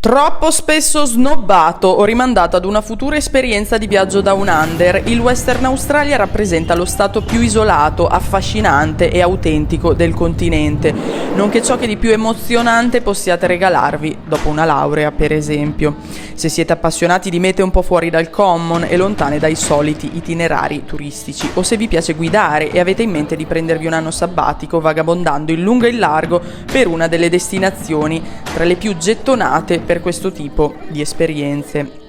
Troppo spesso snobbato o rimandato ad una futura esperienza di viaggio down under, il Western Australia rappresenta lo stato più isolato, affascinante e autentico del continente, nonché ciò che di più emozionante possiate regalarvi dopo una laurea, per esempio. Se siete appassionati di mete un po' fuori dal common e lontane dai soliti itinerari turistici, o se vi piace guidare e avete in mente di prendervi un anno sabbatico vagabondando in lungo e in largo per una delle destinazioni tra le più gettonate per questo tipo di esperienze.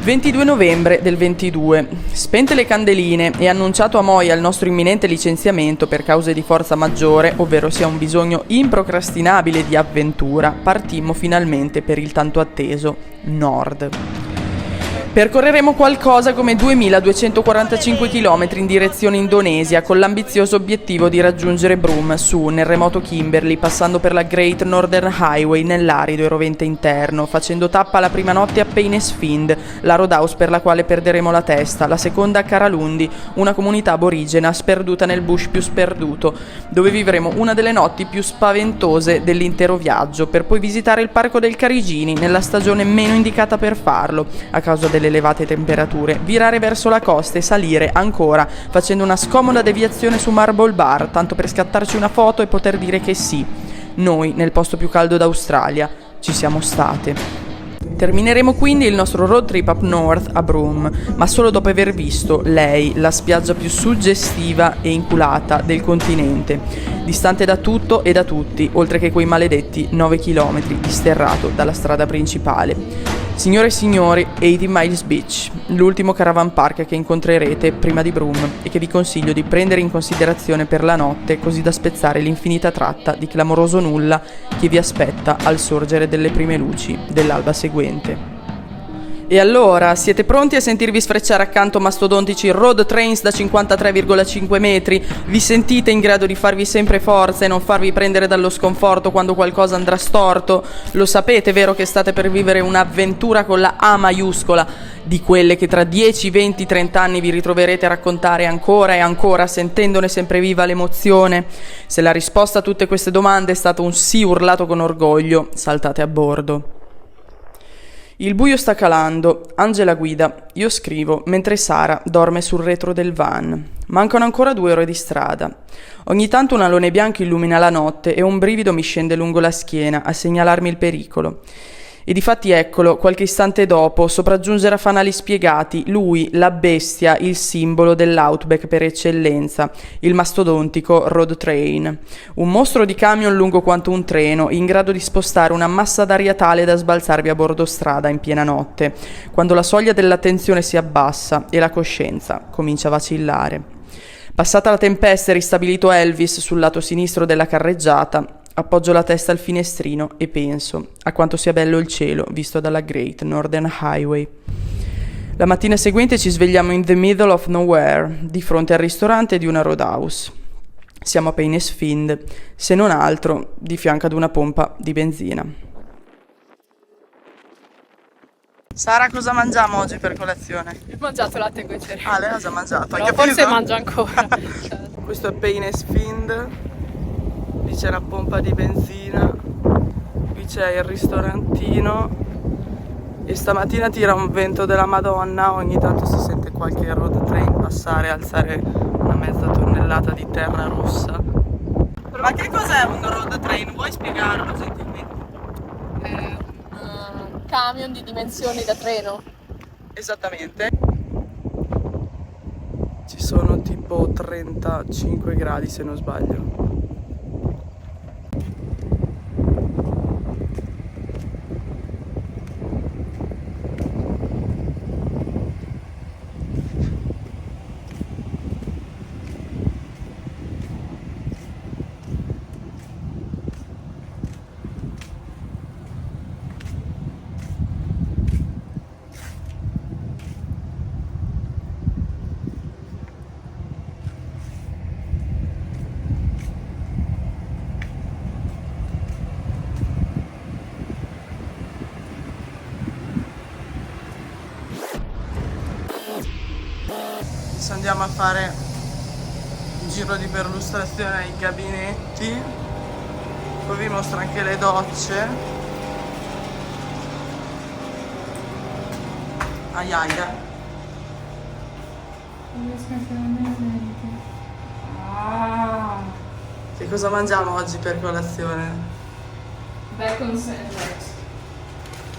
22 novembre del 22. Spente le candeline e annunciato a Moia il nostro imminente licenziamento per cause di forza maggiore, ovvero sia un bisogno improcrastinabile di avventura, partimmo finalmente per il tanto atteso Nord. Percorreremo qualcosa come 2245 km in direzione Indonesia con l'ambizioso obiettivo di raggiungere Broome su nel remoto Kimberley, passando per la Great Northern Highway nell'arido e rovente interno, facendo tappa la prima notte a Paynesfield, la roadhouse per la quale perderemo la testa, la seconda a Karalundi, una comunità aborigena sperduta nel bush più sperduto, dove vivremo una delle notti più spaventose dell'intero viaggio, per poi visitare il parco del Carigini nella stagione meno indicata per farlo, a causa delle elevate temperature, virare verso la costa e salire ancora, facendo una scomoda deviazione su Marble Bar, tanto per scattarci una foto e poter dire che sì, noi nel posto più caldo d'Australia ci siamo state. Termineremo quindi il nostro road trip up north a Broome, ma solo dopo aver visto lei, la spiaggia più suggestiva e inculata del continente, distante da tutto e da tutti, oltre che quei maledetti 9 km disterrato dalla strada principale. Signore e signori, 80 Miles Beach, l'ultimo caravan park che incontrerete prima di Broome e che vi consiglio di prendere in considerazione per la notte, così da spezzare l'infinita tratta di clamoroso nulla che vi aspetta al sorgere delle prime luci dell'alba seguente. E allora, siete pronti a sentirvi sfrecciare accanto mastodontici road trains da 53,5 metri? Vi sentite in grado di farvi sempre forza e non farvi prendere dallo sconforto quando qualcosa andrà storto? Lo sapete, vero, che state per vivere un'avventura con la A maiuscola, di quelle che tra 10, 20, 30 anni vi ritroverete a raccontare ancora e ancora, sentendone sempre viva l'emozione? Se la risposta a tutte queste domande è stato un sì urlato con orgoglio, saltate a bordo. Il buio sta calando, Angela guida, io scrivo, mentre Sara dorme sul retro del van. Mancano ancora 2 ore di strada. Ogni tanto un alone bianco illumina la notte e un brivido mi scende lungo la schiena a segnalarmi il pericolo. E difatti eccolo, qualche istante dopo, sopraggiungere a fanali spiegati, lui, la bestia, il simbolo dell'outback per eccellenza, il mastodontico road train. Un mostro di camion lungo quanto un treno, in grado di spostare una massa d'aria tale da sbalzarvi a bordo strada in piena notte, quando la soglia dell'attenzione si abbassa e la coscienza comincia a vacillare. Passata la tempesta e ristabilito Elvis sul lato sinistro della carreggiata, appoggio la testa al finestrino e penso a quanto sia bello il cielo visto dalla Great Northern Highway. La mattina seguente ci svegliamo in the middle of nowhere, di fronte al ristorante di una roadhouse. Siamo a Paynesfield, se non altro di fianco ad una pompa di benzina. Sara, cosa mangiamo oggi per colazione? Ho mangiato latte con i cereali. Ah, lei ha già mangiato. Però forse mangio ancora. Questo è Paynesfield. Qui c'è la pompa di benzina, qui c'è il ristorantino e stamattina tira un vento della Madonna, ogni tanto si sente qualche road train passare e alzare una mezza tonnellata di terra rossa. Ma che cos'è un road train? Vuoi spiegarlo gentilmente? È un camion di dimensioni da treno. Esattamente. Ci sono tipo 35 gradi se non sbaglio. Adesso andiamo a fare un giro di perlustrazione ai gabinetti, poi vi mostro anche le docce. Aiaia. Non riesco a fermarmi la mente. Ah. Che cosa mangiamo oggi per colazione? Bacon sandwich.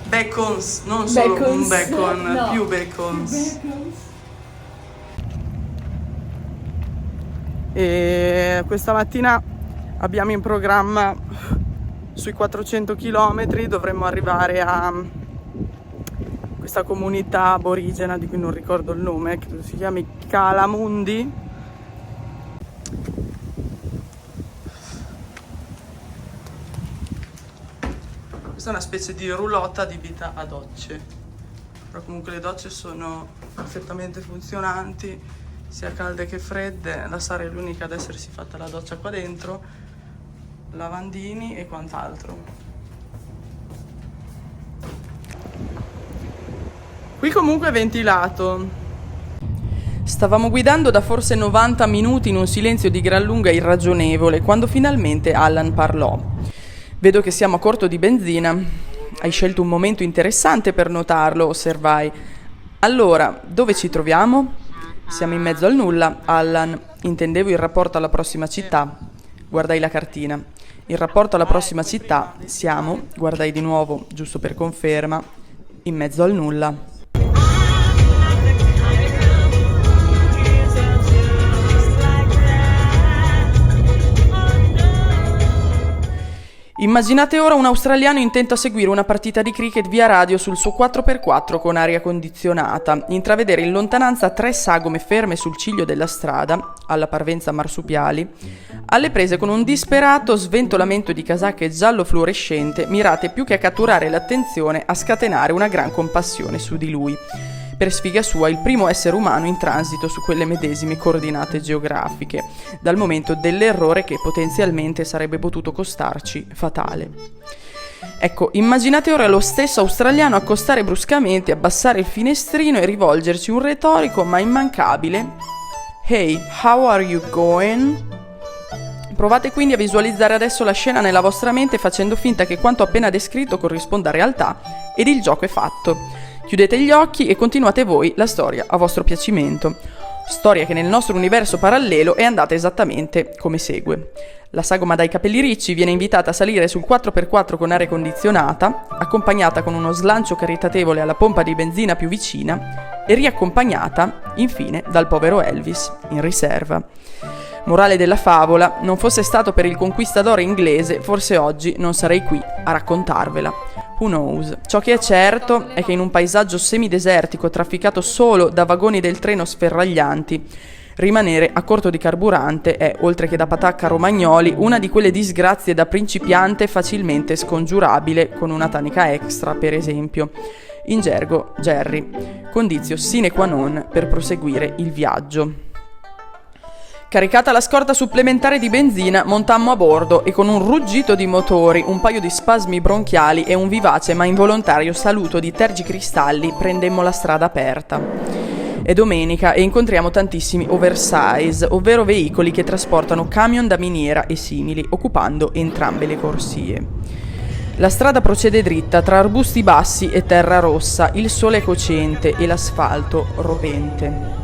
Bacons, non solo Bacons, un bacon, no. più bacons. Bacons. E questa mattina abbiamo in programma sui 400 km, dovremmo arrivare a questa comunità aborigena di cui non ricordo il nome, credo si chiami Calamundi. Questa è una specie di roulotte adibita a docce, però comunque le docce sono perfettamente funzionanti, sia calde che fredde. La Sara è l'unica ad essersi fatta la doccia qua dentro, lavandini e quant'altro. Qui comunque è ventilato. Stavamo guidando da forse 90 minuti in un silenzio di gran lunga irragionevole, quando finalmente Allan parlò. Vedo che siamo a corto di benzina. Hai scelto un momento interessante per notarlo, osservai. Allora, dove ci troviamo? Siamo in mezzo al nulla, Allan. Intendevo il rapporto alla prossima città. Guardai la cartina. In rapporto alla prossima città siamo, guardai di nuovo, giusto per conferma, in mezzo al nulla. Immaginate ora un australiano intento a seguire una partita di cricket via radio sul suo 4x4 con aria condizionata, intravedere in lontananza 3 sagome ferme sul ciglio della strada, alla parvenza marsupiali, alle prese con un disperato sventolamento di casacche giallo fluorescente, mirate più che a catturare l'attenzione a scatenare una gran compassione su di lui. Per sfiga sua, il primo essere umano in transito su quelle medesime coordinate geografiche, dal momento dell'errore che potenzialmente sarebbe potuto costarci fatale. Ecco, immaginate ora lo stesso australiano accostare bruscamente, abbassare il finestrino e rivolgerci un retorico ma immancabile "Hey, how are you going?" Provate quindi a visualizzare adesso la scena nella vostra mente facendo finta che quanto appena descritto corrisponda a realtà ed il gioco è fatto. Chiudete gli occhi e continuate voi la storia a vostro piacimento. Storia che nel nostro universo parallelo è andata esattamente come segue. La sagoma dai capelli ricci viene invitata a salire sul 4x4 con aria condizionata, accompagnata con uno slancio caritatevole alla pompa di benzina più vicina e riaccompagnata, infine, dal povero Elvis, in riserva. Morale della favola, non fosse stato per il conquistadore inglese, forse oggi non sarei qui a raccontarvela. Who knows? Ciò che è certo è che in un paesaggio semidesertico trafficato solo da vagoni del treno sferraglianti, rimanere a corto di carburante è, oltre che da patacca a Romagnoli, una di quelle disgrazie da principiante facilmente scongiurabile con una tanica extra, per esempio. In gergo, Jerry, condizio sine qua non per proseguire il viaggio. Caricata la scorta supplementare di benzina, montammo a bordo e con un ruggito di motori, un paio di spasmi bronchiali e un vivace ma involontario saluto di tergicristalli prendemmo la strada aperta. È domenica e incontriamo tantissimi oversize, ovvero veicoli che trasportano camion da miniera e simili, occupando entrambe le corsie. La strada procede dritta tra arbusti bassi e terra rossa, il sole è cocente e l'asfalto rovente.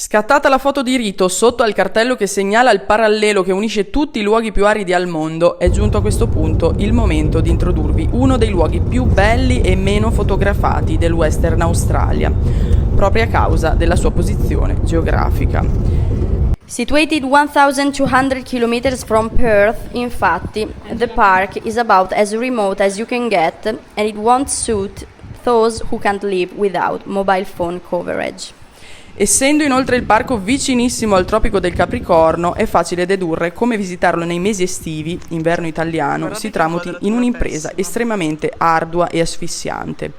Scattata la foto di rito sotto al cartello che segnala il parallelo che unisce tutti i luoghi più aridi al mondo, è giunto a questo punto il momento di introdurvi uno dei luoghi più belli e meno fotografati del Western Australia, proprio a causa della sua posizione geografica. Situated 1,200 km from Perth, infatti, the park is about as remote as you can get and it won't suit those who can't live without mobile phone coverage. Essendo inoltre il parco vicinissimo al Tropico del Capricorno, è facile dedurre come visitarlo nei mesi estivi, inverno italiano, si tramuti in un'impresa estremamente ardua e asfissiante.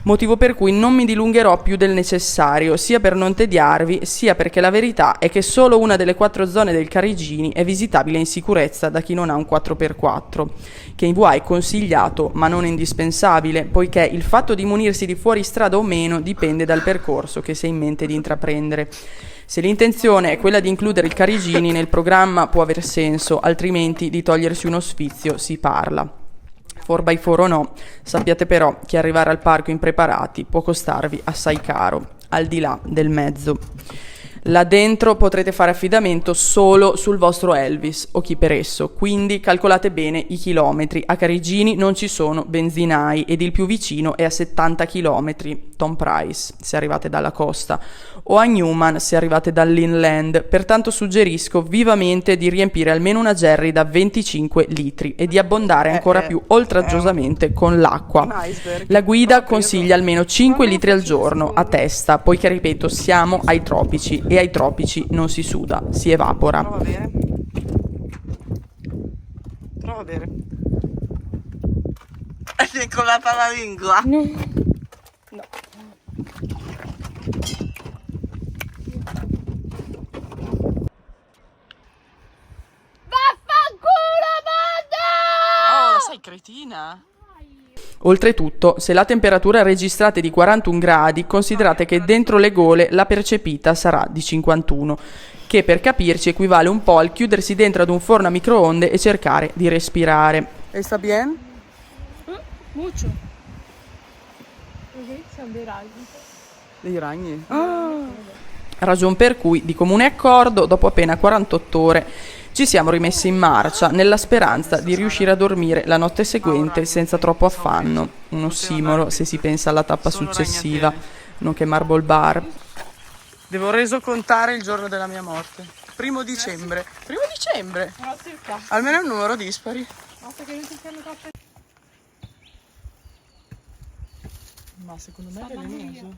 Motivo per cui non mi dilungherò più del necessario, sia per non tediarvi, sia perché la verità è che solo una delle 4 zone del Carigini è visitabile in sicurezza da chi non ha un 4x4, che in VA è consigliato ma non indispensabile, poiché il fatto di munirsi di fuoristrada o meno dipende dal percorso che si ha in mente di intraprendere. Se l'intenzione è quella di includere il Carigini nel programma può aver senso, altrimenti di togliersi uno sfizio si parla. 4x4 o no, sappiate però che arrivare al parco impreparati può costarvi assai caro, al di là del mezzo. Là dentro potrete fare affidamento solo sul vostro Elvis o chi per esso, quindi calcolate bene i chilometri. A Carigini non ci sono benzinai ed il più vicino è a 70 chilometri, Tom Price, se arrivate dalla costa, o a Newman se arrivate dall'inland. Pertanto suggerisco vivamente di riempire almeno una Jerry da 25 litri e di abbondare ancora più oltraggiosamente con l'acqua. La guida consiglia almeno 5 litri al giorno a testa, poiché ripeto siamo ai tropici e ai tropici non si suda, si evapora. Prova a bere. Prova a bere. Ti è colata la lingua? No. Oh, sei cretina? Oltretutto, se la temperatura registrata è di 41 gradi, considerate che dentro le gole la percepita sarà di 51, che per capirci equivale un po' al chiudersi dentro ad un forno a microonde e cercare di respirare. E sta bien? Mucho. Sono dei ragni. Dei ragni? Ragion per cui, di comune accordo, dopo appena 48 ore, ci siamo rimessi in marcia nella speranza di riuscire a dormire la notte seguente senza troppo affanno. Un ossimoro se si pensa alla tappa successiva, nonché Marble Bar. Devo resocontare il giorno della mia morte. 1° dicembre. 1° dicembre? Almeno è un numero dispari. Ma secondo me è velenoso.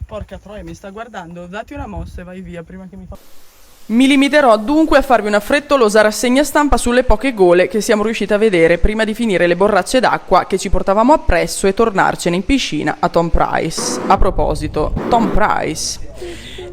Porca troia, mi sta guardando. Datti una mossa e vai via prima che mi fa... Mi limiterò dunque a farvi una frettolosa rassegna stampa sulle poche gole che siamo riusciti a vedere prima di finire le borracce d'acqua che ci portavamo appresso e tornarcene in piscina a Tom Price. A proposito, Tom Price.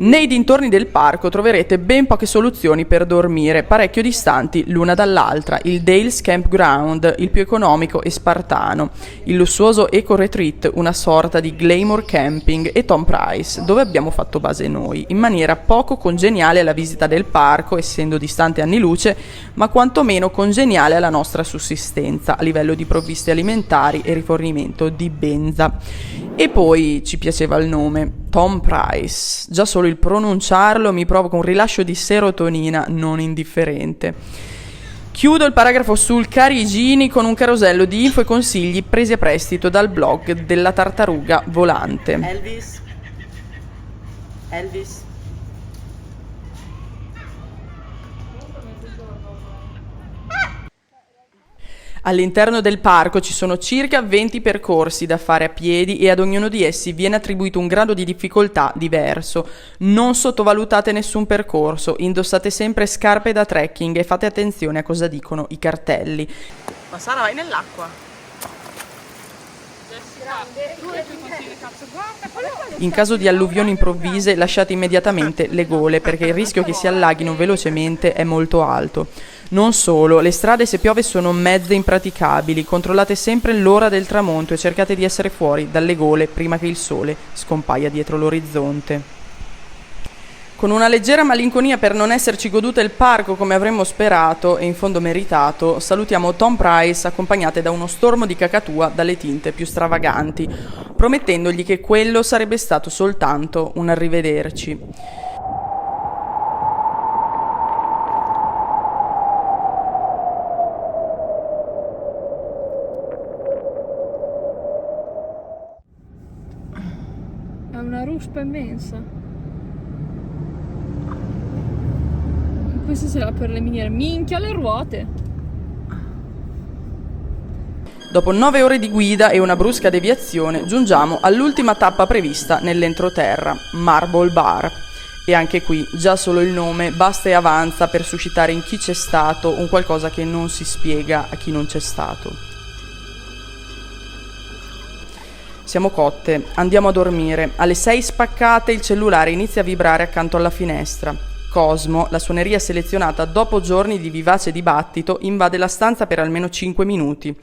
Nei dintorni del parco troverete ben poche soluzioni per dormire, parecchio distanti l'una dall'altra: il Dale's Campground, il più economico e spartano, il lussuoso Eco Retreat, una sorta di glamour camping, e Tom Price, dove abbiamo fatto base noi, in maniera poco congeniale alla visita del parco, essendo distante anni luce, ma quantomeno congeniale alla nostra sussistenza, a livello di provviste alimentari e rifornimento di benza. E poi ci piaceva il nome, Tom Price. Già solo il pronunciarlo mi provoca un rilascio di serotonina non indifferente. Chiudo il paragrafo sul Carigini con un carosello di info e consigli presi a prestito dal blog della tartaruga volante. Elvis. All'interno del parco ci sono circa 20 percorsi da fare a piedi e ad ognuno di essi viene attribuito un grado di difficoltà diverso. Non sottovalutate nessun percorso, indossate sempre scarpe da trekking e fate attenzione a cosa dicono i cartelli. Ma Sara, vai nell'acqua. In caso di alluvioni improvvise lasciate immediatamente le gole perché il rischio che si allaghino velocemente è molto alto. Non solo, le strade se piove sono mezze impraticabili, controllate sempre l'ora del tramonto e cercate di essere fuori dalle gole prima che il sole scompaia dietro l'orizzonte. Con una leggera malinconia per non esserci godute il parco come avremmo sperato e in fondo meritato, salutiamo Tom Price accompagnate da uno stormo di cacatua dalle tinte più stravaganti, promettendogli che quello sarebbe stato soltanto un arrivederci. È una ruspa immensa. Questa sarà per le miniere. Minchia, le ruote! Dopo 9 ore di guida e una brusca deviazione, giungiamo all'ultima tappa prevista nell'entroterra, Marble Bar. E anche qui, già solo il nome basta e avanza per suscitare in chi c'è stato un qualcosa che non si spiega a chi non c'è stato. Siamo cotte, andiamo a dormire. Alle 6 spaccate il cellulare inizia a vibrare accanto alla finestra. Cosmo, la suoneria selezionata dopo giorni di vivace dibattito, invade la stanza per almeno 5 minuti.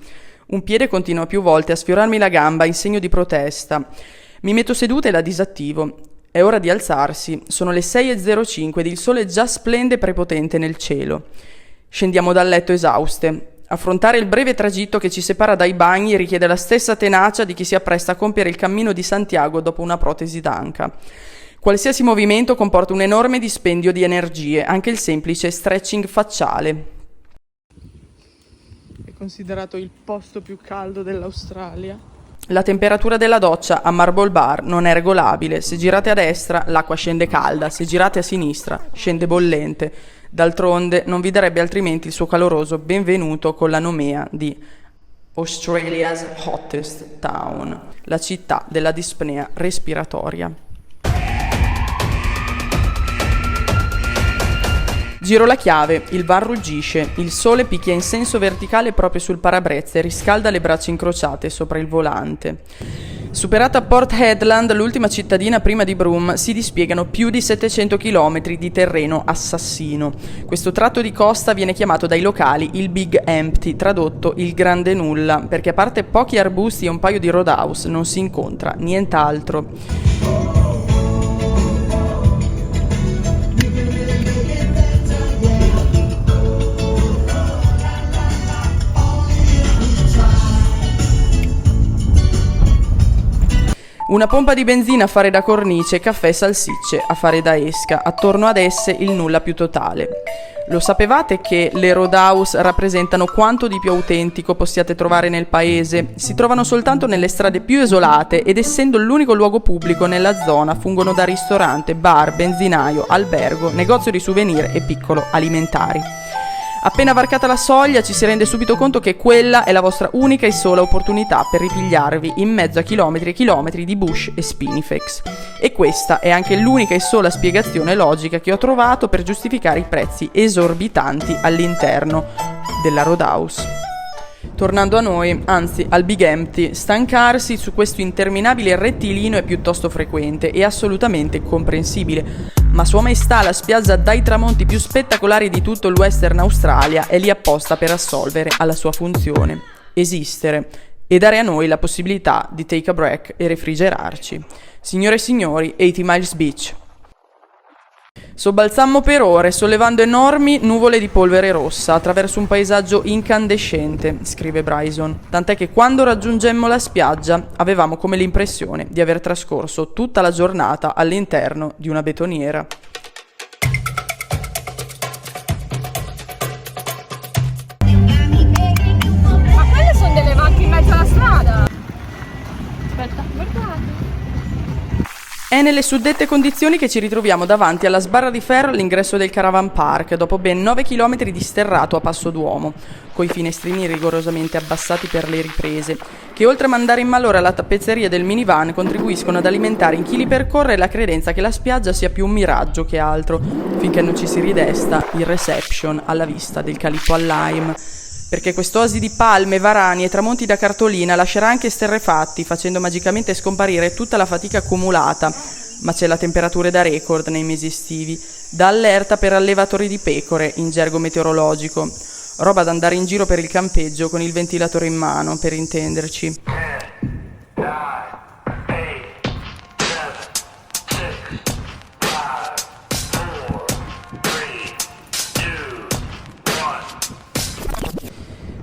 Un piede continua più volte a sfiorarmi la gamba in segno di protesta. Mi metto seduta e la disattivo. È ora di alzarsi. Sono le 6:05 ed il sole già splende prepotente nel cielo. Scendiamo dal letto esauste. Affrontare il breve tragitto che ci separa dai bagni richiede la stessa tenacia di chi si appresta a compiere il cammino di Santiago dopo una protesi d'anca. Qualsiasi movimento comporta un enorme dispendio di energie, anche il semplice stretching facciale. È considerato il posto più caldo dell'Australia. La temperatura della doccia a Marble Bar non è regolabile. Se girate a destra, l'acqua scende calda, se girate a sinistra, scende bollente. D'altronde non vi darebbe altrimenti il suo caloroso benvenuto con la nomea di Australia's Hottest Town, la città della dispnea respiratoria. Giro la chiave, il van ruggisce, il sole picchia in senso verticale proprio sul parabrezza e riscalda le braccia incrociate sopra il volante. Superata Port Hedland, l'ultima cittadina prima di Broome, si dispiegano più di 700 km di terreno assassino. Questo tratto di costa viene chiamato dai locali il Big Empty, tradotto il grande nulla, perché a parte pochi arbusti e un paio di roadhouse non si incontra nient'altro. Una pompa di benzina a fare da cornice, caffè e salsicce a fare da esca, attorno ad esse il nulla più totale. Lo sapevate che le roadhouse rappresentano quanto di più autentico possiate trovare nel paese? Si trovano soltanto nelle strade più isolate ed essendo l'unico luogo pubblico nella zona fungono da ristorante, bar, benzinaio, albergo, negozio di souvenir e piccolo alimentari. Appena varcata la soglia ci si rende subito conto che quella è la vostra unica e sola opportunità per ripigliarvi in mezzo a chilometri e chilometri di bush e spinifex. E questa è anche l'unica e sola spiegazione logica che ho trovato per giustificare i prezzi esorbitanti all'interno della roadhouse. Tornando a noi, anzi al Big Empty, stancarsi su questo interminabile rettilineo è piuttosto frequente e assolutamente comprensibile. Ma Sua Maestà, la spiaggia dai tramonti più spettacolari di tutto il Western Australia, è lì apposta per assolvere alla sua funzione: esistere e dare a noi la possibilità di take a break e refrigerarci. Signore e signori, 80 Miles Beach. Sobbalzammo per ore, sollevando enormi nuvole di polvere rossa attraverso un paesaggio incandescente, scrive Bryson, tant'è che quando raggiungemmo la spiaggia avevamo come l'impressione di aver trascorso tutta la giornata all'interno di una betoniera. Ma quelle sono delle macchine in mezzo alla strada. Aspetta, guardate. È nelle suddette condizioni che ci ritroviamo davanti alla sbarra di ferro all'ingresso del Caravan Park, dopo ben 9 km di sterrato a passo d'uomo, coi finestrini rigorosamente abbassati per le riprese, che oltre a mandare in malora la tappezzeria del minivan contribuiscono ad alimentare in chi li percorre la credenza che la spiaggia sia più un miraggio che altro, finché non ci si ridesta il reception alla vista del Calippo al Lime. Perché quest'oasi di palme, varani e tramonti da cartolina lascerà anche esterrefatti, facendo magicamente scomparire tutta la fatica accumulata, ma c'è la temperatura da record nei mesi estivi, da allerta per allevatori di pecore in gergo meteorologico, roba da andare in giro per il campeggio con il ventilatore in mano, per intenderci.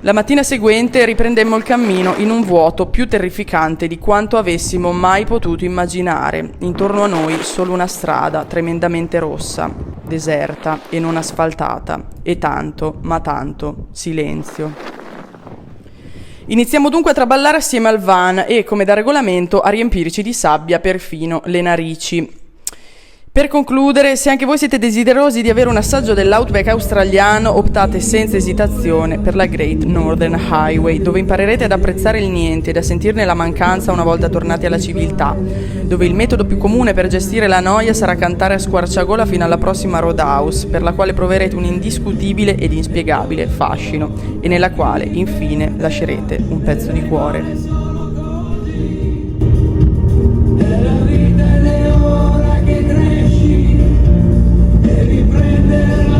La mattina seguente riprendemmo il cammino in un vuoto più terrificante di quanto avessimo mai potuto immaginare. Intorno a noi solo una strada tremendamente rossa, deserta e non asfaltata, e tanto, ma tanto, silenzio. Iniziamo dunque a traballare assieme al van e, come da regolamento, a riempirci di sabbia perfino le narici. Per concludere, se anche voi siete desiderosi di avere un assaggio dell'outback australiano, optate senza esitazione per la Great Northern Highway, dove imparerete ad apprezzare il niente ed a sentirne la mancanza una volta tornati alla civiltà, dove il metodo più comune per gestire la noia sarà cantare a squarciagola fino alla prossima roadhouse, per la quale proverete un indiscutibile ed inspiegabile fascino e nella quale, infine, lascerete un pezzo di cuore. Che cresci, devi prendere la